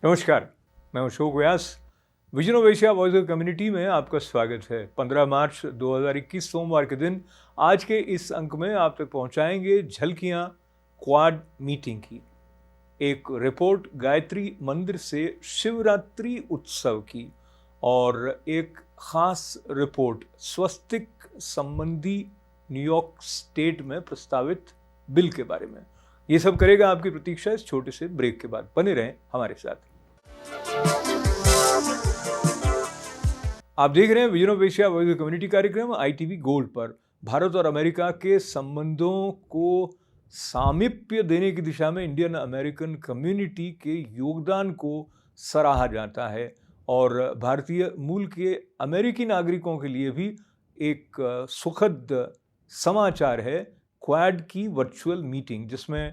नमस्कार, मैं Ashok Vyas. Vision of Asia voice of community में आपका स्वागत है। 15 मार्च 2021 सोमवार के दिन आज के इस अंक में आप तक पहुंचाएंगे झलकियां क्वाड मीटिंग की, एक रिपोर्ट गायत्री मंदिर से शिवरात्रि उत्सव की और एक खास रिपोर्ट स्वस्तिक संबंधी न्यूयॉर्क स्टेट में प्रस्तावित बिल के बारे में। ये सब करेगा आपकी प्रतीक्षा इस छोटे से ब्रेक के बाद। बने रहें हमारे साथ। आप देख रहे हैं vision of Asia voice of community कार्यक्रम ITV गोल्ड पर। भारत और अमेरिका के संबंधों को सामीप्य देने की दिशा में इंडियन अमेरिकन कम्युनिटी के योगदान को सराहा जाता है और भारतीय मूल के अमेरिकी नागरिकों के लिए भी एक सुखद समाचार है क्वाड की वर्चुअल मीटिंग, जिसमें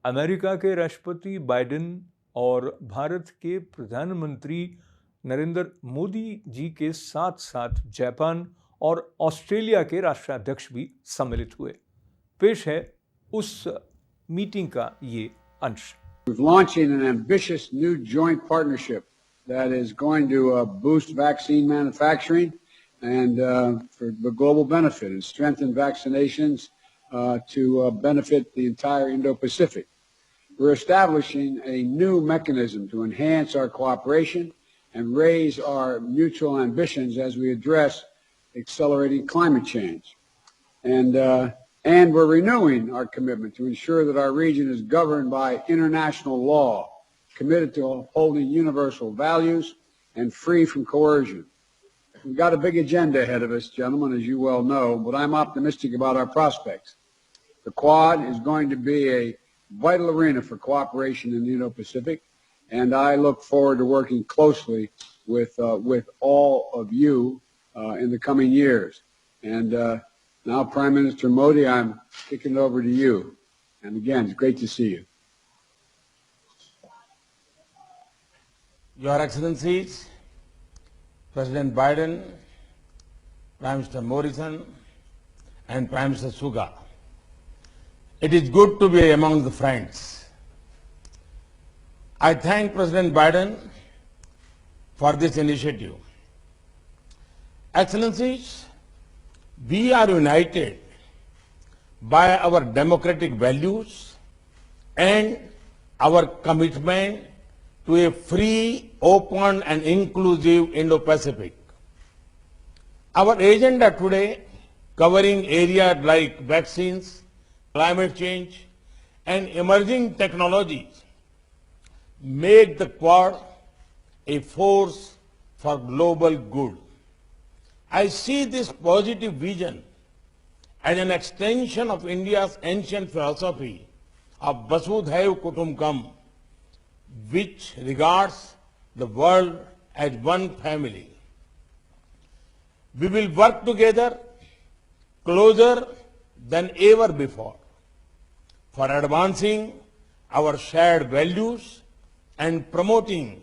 अमेरिका के राष्ट्रपति बाइडेन और भारत के प्रधानमंत्री नरेंद्र मोदी जी के साथ साथ जापान और ऑस्ट्रेलिया के राष्ट्राध्यक्ष भी सम्मिलित हुए। पेश है उस मीटिंग का ये अंश। Launching an ambitious new joint partnership that is going to boost vaccine manufacturing and for the global benefit and strengthen vaccinations to benefit the entire Indo-Pacific. We're establishing a new mechanism to enhance our cooperation and raise our mutual ambitions as we address accelerating climate change. And we're renewing our commitment to ensure that our region is governed by international law, committed to holding universal values and free from coercion. We've got a big agenda ahead of us, gentlemen, as you well know, but I'm optimistic about our prospects. The Quad is going to be a vital arena for cooperation in the Indo-Pacific, and I look forward to working closely with all of you in the coming years. And now, Prime Minister Modi, I'm kicking it over to you. And again, it's great to see you. Your Excellencies, President Biden, Prime Minister Morrison, and Prime Minister Suga, it is good to be among the friends. I thank President Biden for this initiative. Excellencies, we are united by our democratic values and our commitment to a free, open and inclusive Indo-Pacific. Our agenda today, covering areas like vaccines, climate change and emerging technologies, make the Quad a force for global good. I see this positive vision as an extension of India's ancient philosophy of Vasudhaiva Kutumbakam, which regards the world as one family. We will work together closer than ever before for advancing our shared values and promoting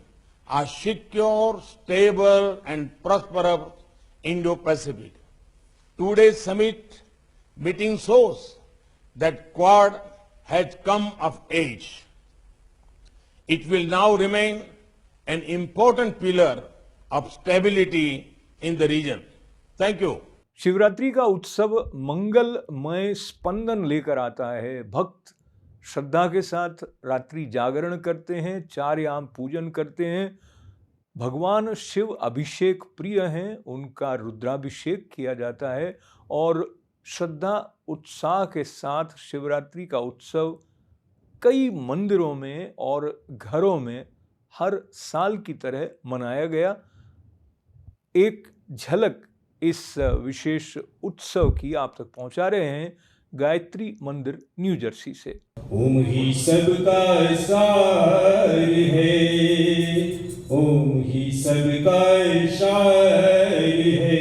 a secure, stable and prosperous Indo-Pacific. Today's summit meeting shows that Quad has come of age. It will now remain an important pillar of stability in the region. Thank you. Shivratri का उत्सव मंगलमय स्पंदन लेकर आता है। भक्त श्रद्धा के साथ रात्रि जागरण करते हैं, 4 याम पूजन करते हैं। भगवान शिव अभिषेक प्रिय हैं, उनका रुद्राभिषेक किया जाता है और श्रद्धा उत्साह के साथ शिवरात्रि का उत्सव कई मंदिरों में और घरों में हर साल की तरह मनाया गया। एक झलक इस विशेष उत्सव की आप तक पहुंचा रहे हैं गायत्री मंदिर न्यू जर्सी से। ओम ही सबका सार है, ओम ही सबका सार है,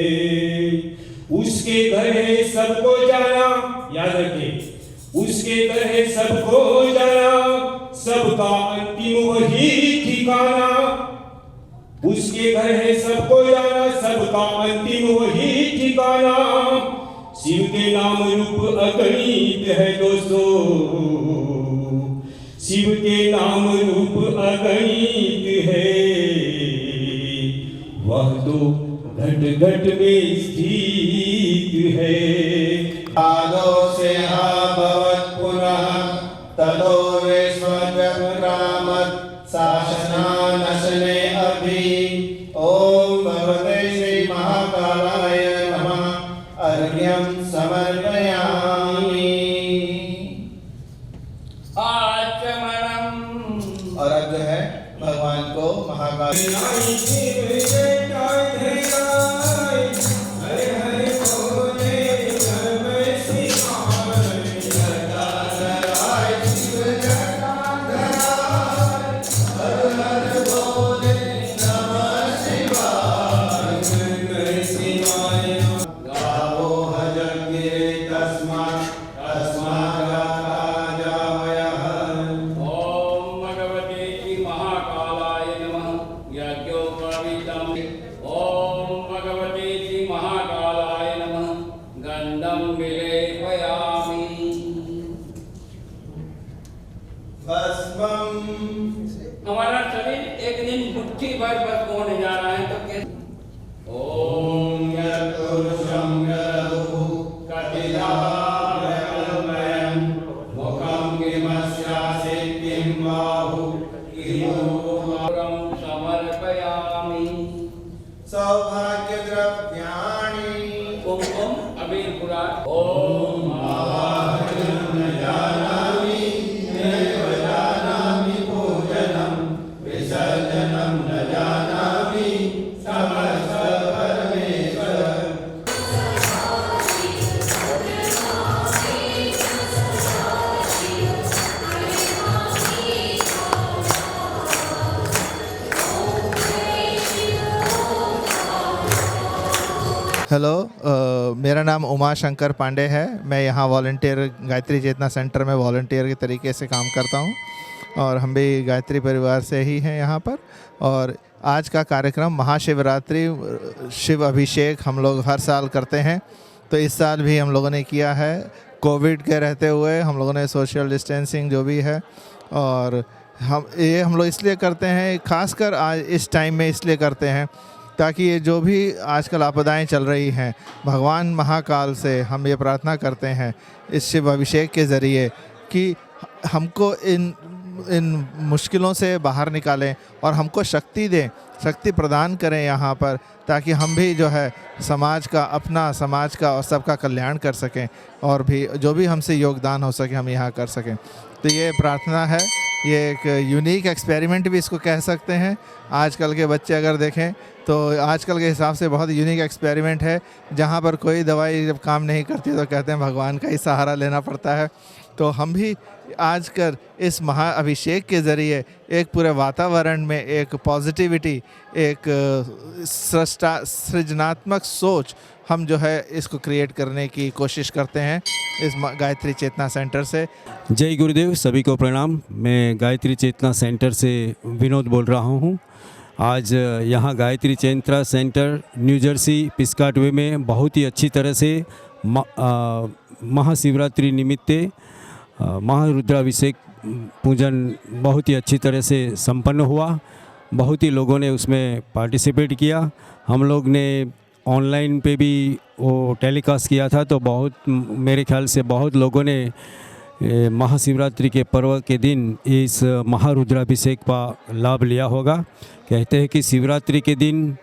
उसके घर है सबको जाना, याद रखें, उसके घर है सबको जाना, सबका अंतिम वही ठिकाना, उसके घर है सबको जाना, सबका अंतिम वही ठिकाना, शिव के नाम रूप अगणित है दोस्तों, शिव के नाम रूप अगणित है, वह तो घट घट में स्थित है। आदो से भवत् पुनः ततो विश्वव्यक्रामत् शासनानशने अभि। ओम भगवते श्री महाकालाय नमः। अर्घ्यं समर्पयामि। आचमनम्। और अब जो है भगवान को महाकाल हमारा शरीर एक दिन मुट्ठी भर बस होने जा रहा है, तो कैसे? ओम यत्पुरुषं यदुः कटिलाभयं मुखं किमस्यासिद्धिं बाहु किमूलं समर्पयामि। सौभाग्यद्रव्याणि कुमकुम अबीर गुलाल। ओम हेलो, मेरा नाम उमा शंकर पांडे है। मैं यहाँ वॉलंटियर गायत्री चेतना सेंटर में वॉलंटियर के तरीके से काम करता हूँ और हम भी गायत्री परिवार से ही हैं यहाँ पर। और आज का कार्यक्रम महाशिवरात्रि शिव अभिषेक हम लोग हर साल करते हैं, तो इस साल भी हम लोगों ने किया है। कोविड के रहते हुए हम लोगों ने सोशल डिस्टेंसिंग जो भी है, और हम लोग इसलिए करते हैं, खासकर आज इस टाइम में इसलिए करते हैं ताकि ये जो भी आजकल आपदाएं चल रही हैं, भगवान महाकाल से हम ये प्रार्थना करते हैं इस शिव अभिषेक के ज़रिए कि हमको इन मुश्किलों से बाहर निकालें और हमको शक्ति दें, शक्ति प्रदान करें यहाँ पर, ताकि हम भी जो है समाज का, अपना समाज का और सबका कल्याण कर सकें, और भी जो भी हमसे योगदान हो सके हम यहाँ कर सकें। तो ये प्रार्थना है, ये एक यूनिक एक्सपेरिमेंट भी इसको कह सकते हैं। आजकल के बच्चे अगर देखें तो आजकल के हिसाब से बहुत यूनिक एक्सपेरिमेंट है, जहाँ पर कोई दवाई जब काम नहीं करती तो कहते हैं भगवान का ही सहारा लेना पड़ता है। तो हम भी आजकल इस महाअभिषेक के ज़रिए एक पूरे वातावरण में एक पॉजिटिविटी, एक सृजनात्मक सोच हम जो है इसको क्रिएट करने की कोशिश करते हैं इस गायत्री चेतना सेंटर से। जय गुरुदेव, सभी को प्रणाम। मैं गायत्री चेतना सेंटर से विनोद बोल रहा हूँ। आज यहाँ गायत्री चेतना सेंटर न्यू जर्सी पिस्काटवे में बहुत ही अच्छी तरह से महाशिवरात्रि निमित्ते महारुद्राभिषेक पूजन बहुत ही अच्छी तरह से संपन्न हुआ। बहुत ही लोगों ने उसमें पार्टिसिपेट किया। हम लोग ने ऑनलाइन पे भी वो टेलीकास्ट किया था, तो बहुत, मेरे ख्याल से बहुत लोगों ने महाशिवरात्रि के पर्व के दिन इस महारुद्राभिषेक का लाभ लिया होगा। कहते हैं कि शिवरात्रि के दिन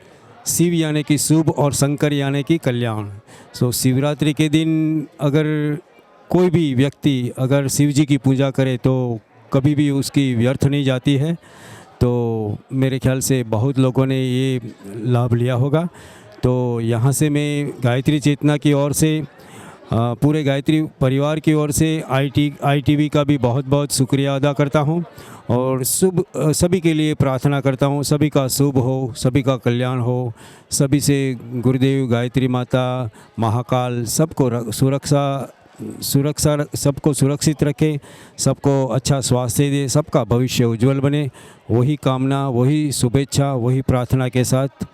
शिव यानी कि शुभ और शंकर यानी कि कल्याण। सो शिवरात्रि के दिन अगर कोई भी व्यक्ति अगर शिव जी की पूजा करे तो कभी भी उसकी व्यर्थ नहीं जाती है। तो मेरे ख्याल से बहुत लोगों ने ये लाभ लिया होगा। तो यहाँ से मैं गायत्री चेतना की ओर से पूरे गायत्री परिवार की ओर से ITV का भी बहुत बहुत शुक्रिया अदा करता हूँ और सभी के लिए प्रार्थना करता हूँ, सभी का शुभ हो, सभी का कल्याण हो, सभी से गुरुदेव, गायत्री माता, महाकाल सबको सुरक्षा सबको सुरक्षित रखे, सबको अच्छा स्वास्थ्य दे, सबका भविष्य उज्जवल बने। वही कामना, वही शुभेच्छा, वही प्रार्थना के साथ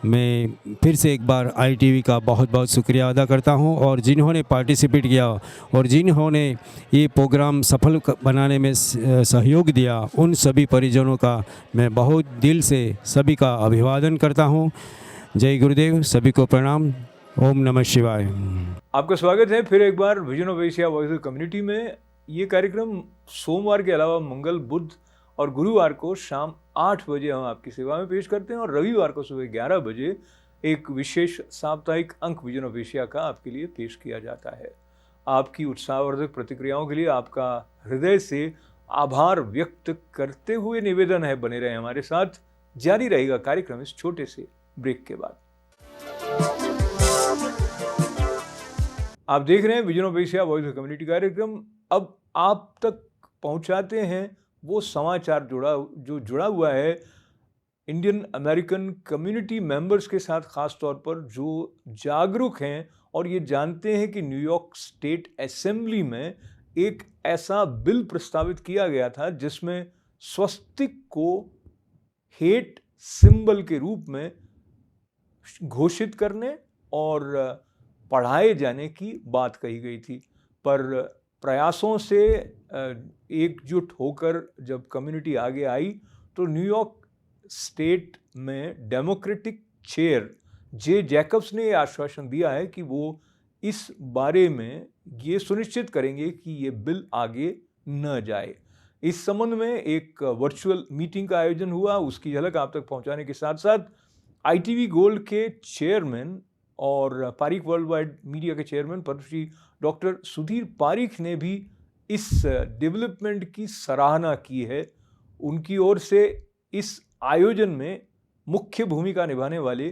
मैं फिर से एक बार ITV का बहुत बहुत शुक्रिया अदा करता हूं और जिन्होंने पार्टिसिपेट किया और जिन्होंने ये प्रोग्राम सफल बनाने में सहयोग दिया, उन सभी परिजनों का मैं बहुत दिल से सभी का अभिवादन करता हूं। जय गुरुदेव, सभी को प्रणाम। ओम नमः शिवाय। आपका स्वागत है फिर एक बार vision of Asia voice community में। ये कार्यक्रम सोमवार के अलावा मंगल, बुध और गुरुवार को शाम 8 बजे हम आपकी सेवा में पेश करते हैं और रविवार को सुबह 11 बजे एक विशेष साप्ताहिक अंक विजन ऑफ एशिया का आपके लिए पेश किया जाता है। आपकी उत्साहवर्धक प्रतिक्रियाओं के लिए आपका हृदय से आभार व्यक्त करते हुए निवेदन है, बने रहे हमारे साथ। जारी रहेगा कार्यक्रम इस छोटे से ब्रेक के बाद। आप देख रहे हैं vision of Asia voice community कार्यक्रम। अब आप तक पहुंचाते हैं वो समाचार जो जुड़ा हुआ है इंडियन अमेरिकन कम्युनिटी मेंबर्स के साथ, ख़ास तौर पर जो जागरूक हैं और ये जानते हैं कि न्यूयॉर्क स्टेट असेंबली में एक ऐसा बिल प्रस्तावित किया गया था जिसमें स्वस्तिक को हेट सिंबल के रूप में घोषित करने और पढ़ाए जाने की बात कही गई थी। पर प्रयासों से एकजुट होकर जब कम्युनिटी आगे आई तो न्यूयॉर्क स्टेट में डेमोक्रेटिक चेयर जे जैकब्स ने ये आश्वासन दिया है कि वो इस बारे में ये सुनिश्चित करेंगे कि ये बिल आगे न जाए। इस संबंध में एक वर्चुअल मीटिंग का आयोजन हुआ, उसकी झलक आप तक पहुंचाने के साथ साथ ITV गोल्ड के चेयरमैन और पारिक वर्ल्ड वाइड मीडिया के चेयरमैन पद्मश्री डॉक्टर सुधीर पारिक ने भी इस डेवलपमेंट की सराहना की है। उनकी ओर से इस आयोजन में मुख्य भूमिका निभाने वाले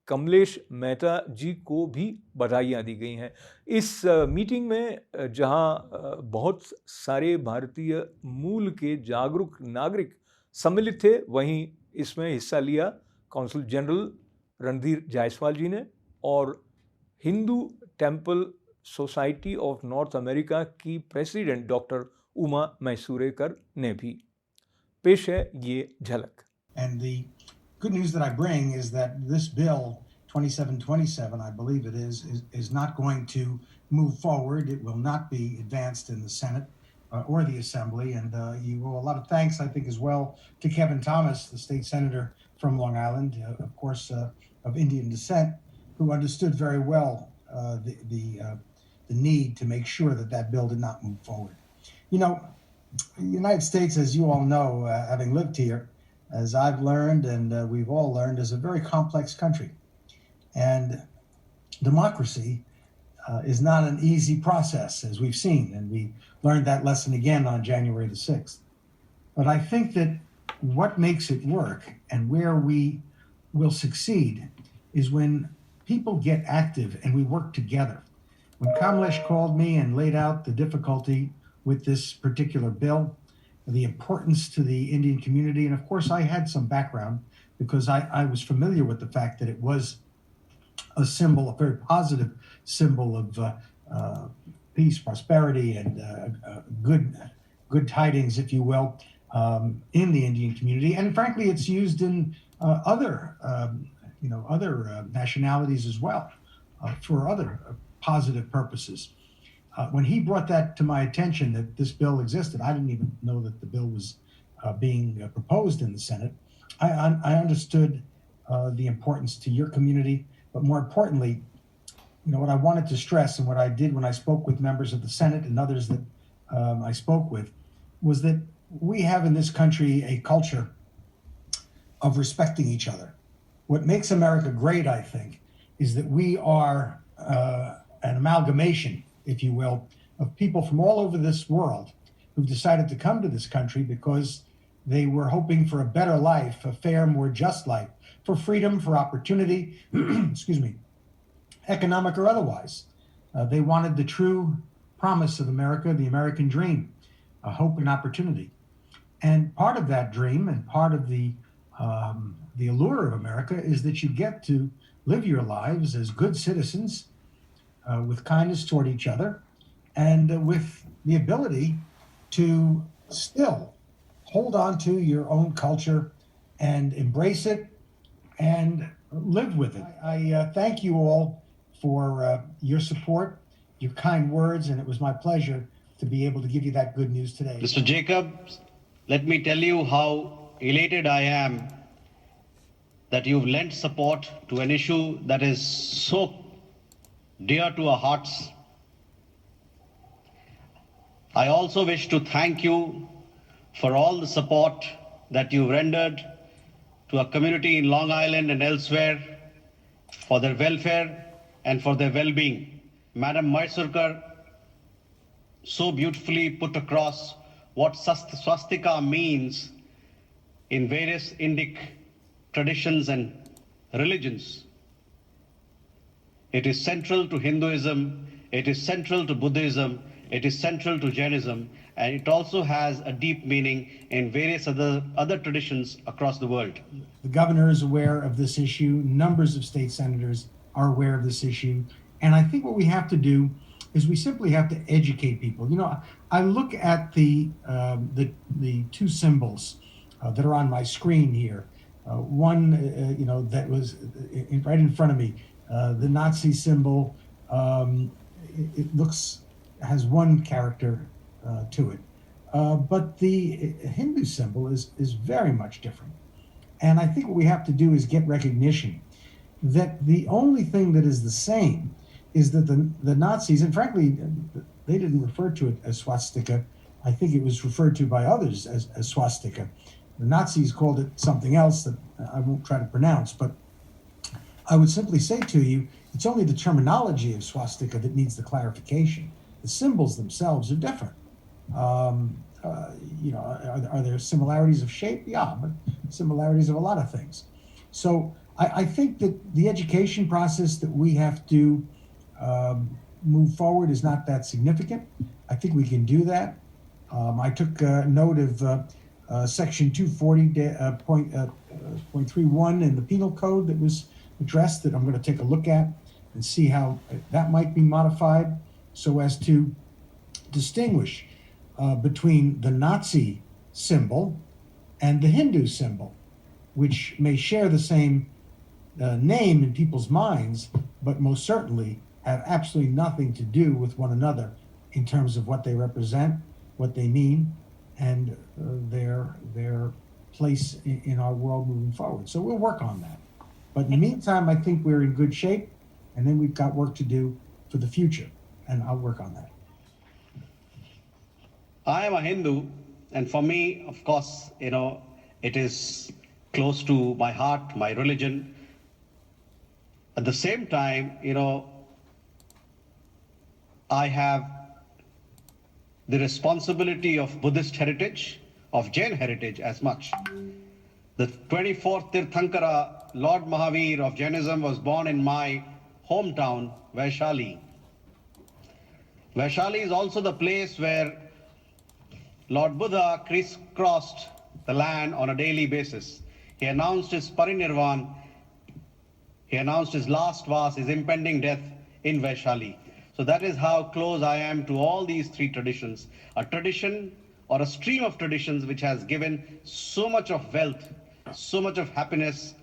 कमलेश मेहता जी को भी बधाइयाँ दी गई हैं। इस मीटिंग में जहां बहुत सारे भारतीय मूल के जागरूक नागरिक सम्मिलित थे, वहीं इसमें हिस्सा लिया कौंसल जनरल रणधीर जायसवाल जी ने और Hindu temple society of north America की प्रेसिडेंट डॉक्टर उमा मैसूरेकर ने भी। पेश है ये झलक। And the good news that I bring is that this bill 2727, I believe it is not going to move forward. It will not be advanced in the Senate or the Assembly. And you owe a lot of thanks, I think, as well to Kevin Thomas, the state senator from Long Island, of course, of Indian descent, who understood very well the need to make sure that that bill did not move forward. You know, the United States, as you all know, having lived here, as I've learned and we've all learned, is a very complex country. And democracy is not an easy process, as we've seen, and we learned that lesson again on January the 6th. But I think that what makes it work and where we will succeed is when people get active and we work together. When Kamlesh called me and laid out the difficulty with this particular bill, the importance to the Indian community, and of course I had some background because I was familiar with the fact that it was a symbol, a very positive symbol of peace, prosperity, and good tidings, if you will, in the Indian community. And frankly, it's used in other nationalities as well for other positive purposes. When he brought that to my attention that this bill existed, I didn't even know that the bill was being proposed in the Senate. I understood the importance to your community, but more importantly, what I wanted to stress and what I did when I spoke with members of the Senate and others that I spoke with was that we have in this country a culture of respecting each other. What makes America great, I think, is that we are an amalgamation, if you will, of people from all over this world who've decided to come to this country because they were hoping for a better life, a fair, more just life, for freedom, for opportunity, excuse me, economic or otherwise. They wanted the true promise of America, the American dream, hope and opportunity. And part of that dream and part of the allure of America is that you get to live your lives as good citizens with kindness toward each other and with the ability to still hold on to your own culture and embrace it and live with it. I thank you all for your support, your kind words, and it was my pleasure to be able to give you that good news today. Mr. Jacobs, let me tell you how elated I am that you've lent support to an issue that is so dear to our hearts. I also wish to thank you for all the support that you've rendered to our community in Long Island and elsewhere for their welfare and for their well-being. Madam Mysurkar so beautifully put across what swastika means in various Indic traditions and religions. It is central to Hinduism, it is central to Buddhism, it is central to Jainism, and it also has a deep meaning in various other traditions across the world. The governor is aware of this issue. Numbers of state senators are aware of this issue. And I think what we have to do is we simply have to educate people. You know, I look at the two symbols that are on my screen here. One, you know, that was right in front of me, the Nazi symbol. It has one character to it, but the Hindu symbol is very much different. And I think what we have to do is get recognition that the only thing that is the same is that the Nazis, and frankly, they didn't refer to it as swastika. I think it was referred to by others as swastika. The Nazis called it something else that I won't try to pronounce, but I would simply say to you, it's only the terminology of swastika that needs the clarification. The symbols themselves are different. You know, are there similarities of shape? Yeah, but similarities of a lot of things. So I think that the education process that we have to move forward is not that significant. I think we can do that. I took note of section 240.31 in the penal code that was addressed that I'm going to take a look at and see how that might be modified so as to distinguish between the Nazi symbol and the Hindu symbol, which may share the same name in people's minds, but most certainly have absolutely nothing to do with one another in terms of what they represent, what they mean, and their place in our world moving forward. So we'll work on that. But in the meantime, I think we're in good shape, and then we've got work to do for the future, and I'll work on that. I am a Hindu, and for me, of course, you know, it is close to my heart, my religion. At the same time, you know, I have the responsibility of Buddhist heritage, of Jain heritage as much. The 24th Tirthankara, Lord Mahavir of Jainism, was born in my hometown, Vaishali. Vaishali is also the place where Lord Buddha crisscrossed the land on a daily basis. He announced his parinirvan, he announced his last verse, his impending death in Vaishali. So that is how close I am to all these three traditions. A tradition or a stream of traditions which has given so much of wealth, so much of happiness,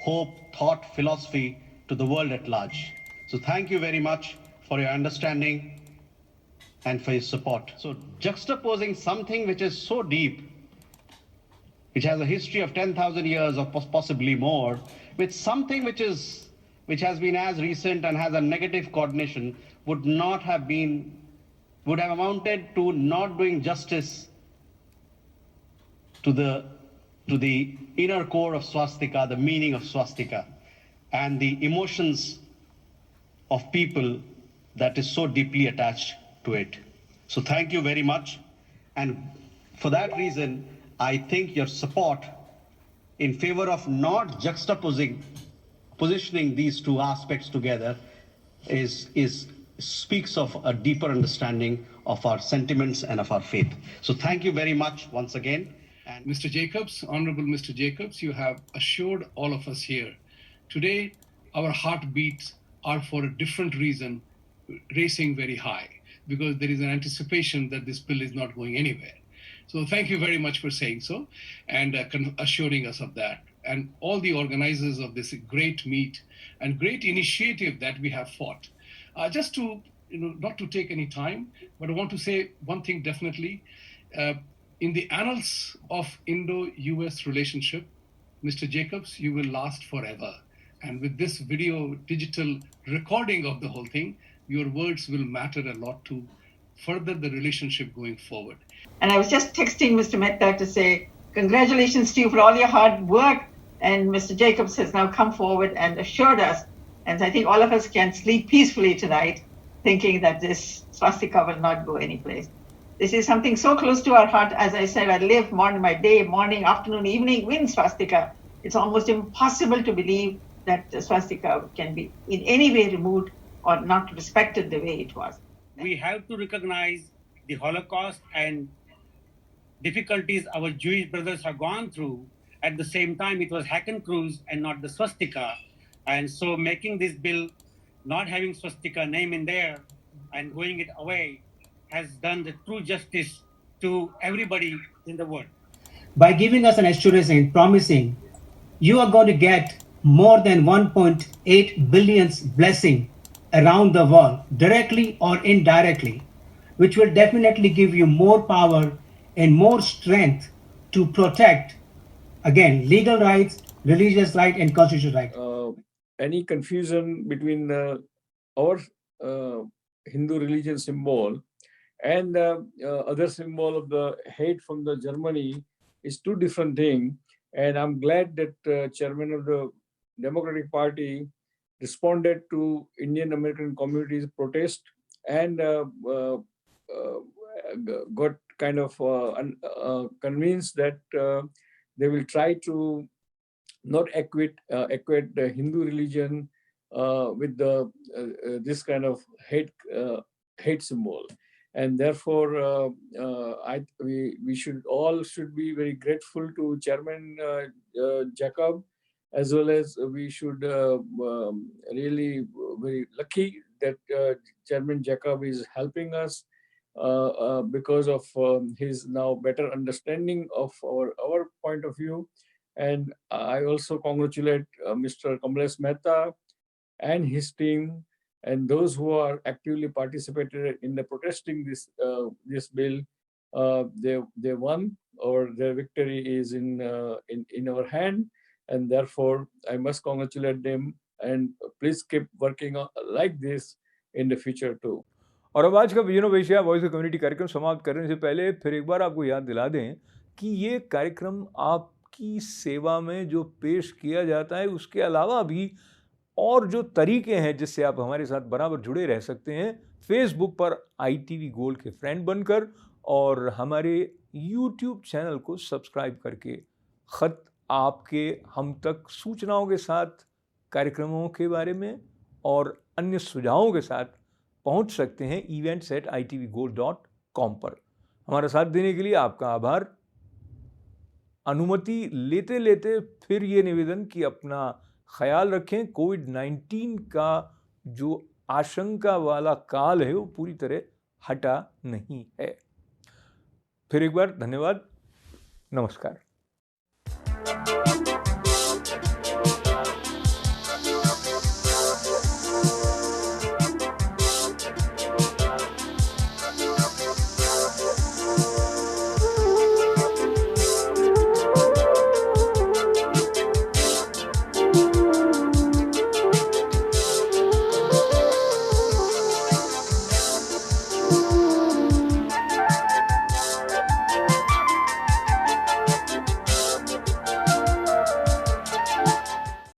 hope, thought, philosophy to the world at large. So thank you very much for your understanding and for your support. So juxtaposing something which is so deep, which has a history of 10,000 years or possibly more, with something which has been as recent and has a negative coordination would have amounted to not doing justice to the inner core of swastika, the meaning of swastika, and the emotions of people that is so deeply attached to it. So thank you very much. And for that reason, I think your support in favor of not positioning these two aspects together speaks of a deeper understanding of our sentiments and of our faith. So thank you very much once again. And Mr. Jacobs, Honorable Mr. Jacobs, you have assured all of us here. Today, our heartbeats are for a different reason, racing very high, because there is an anticipation that this bill is not going anywhere. So thank you very much for saying so and assuring us of that. And all the organizers of this great meet and great initiative that we have fought. Just to, not to take any time, but I want to say one thing definitely. In the annals of Indo-US relationship, Mr. Jacobs, you will last forever. And with this video digital recording of the whole thing, your words will matter a lot to further the relationship going forward. And I was just texting Mr. Mehta to say, congratulations to you for all your hard work. And Mr. Jacobs has now come forward and assured us, and I think all of us can sleep peacefully tonight, thinking that this swastika will not go anyplace. This is something so close to our heart. As I said, I live my day, morning, afternoon, evening with swastika. It's almost impossible to believe that the swastika can be in any way removed or not respected the way it was. We have to recognize the Holocaust and difficulties our Jewish brothers have gone through. At the same time, it was Hakenkreuz and not the swastika. And so making this bill, not having swastika name in there and going it away, has done the true justice to everybody in the world. By giving us an assurance and promising you are going to get more than 1.8 billion blessing around the world, directly or indirectly, which will definitely give you more power and more strength to protect, again, legal rights, religious rights, and constitutional rights. Any confusion between our Hindu religion symbol and other symbol of the hate from the Germany is two different things. And I'm glad that chairman of the Democratic Party responded to Indian American community's protest and got kind of convinced that they will try to not equate the Hindu religion with the this kind of hate symbol. And therefore, we should be very grateful to Chairman Jacob, as well as we should really very lucky that Chairman Jacob is helping us because of his now better understanding of our point of view. And I also congratulate Mr. Kamlesh Mehta and his team and those who are actively participated in the protesting this bill. They won, or their victory is in our hand, and therefore I must congratulate them. And please keep working like this in the future too. और अब आज का vision of Asia voice of community कार्यक्रम समाप्त करने से पहले फिर एक बार आपको याद दिला दें कि ये कार्यक्रम आपकी सेवा में जो पेश किया जाता है, उसके अलावा भी और जो तरीके हैं जिससे आप हमारे साथ बराबर जुड़े रह सकते हैं, फेसबुक पर ITV गोल्ड के फ्रेंड बनकर और हमारे YouTube चैनल को सब्सक्राइब करके ख़त आपके हम तक सूचनाओं के साथ, कार्यक्रमों के बारे में और अन्य सुझावों के साथ पहुंच सकते हैं events@itvgold.com पर। हमारा साथ देने के लिए आपका आभार। अनुमति लेते लेते फिर ये निवेदन कि अपना ख्याल रखें। कोविड-19 का जो आशंका वाला काल है वो पूरी तरह हटा नहीं है। फिर एक बार धन्यवाद, नमस्कार।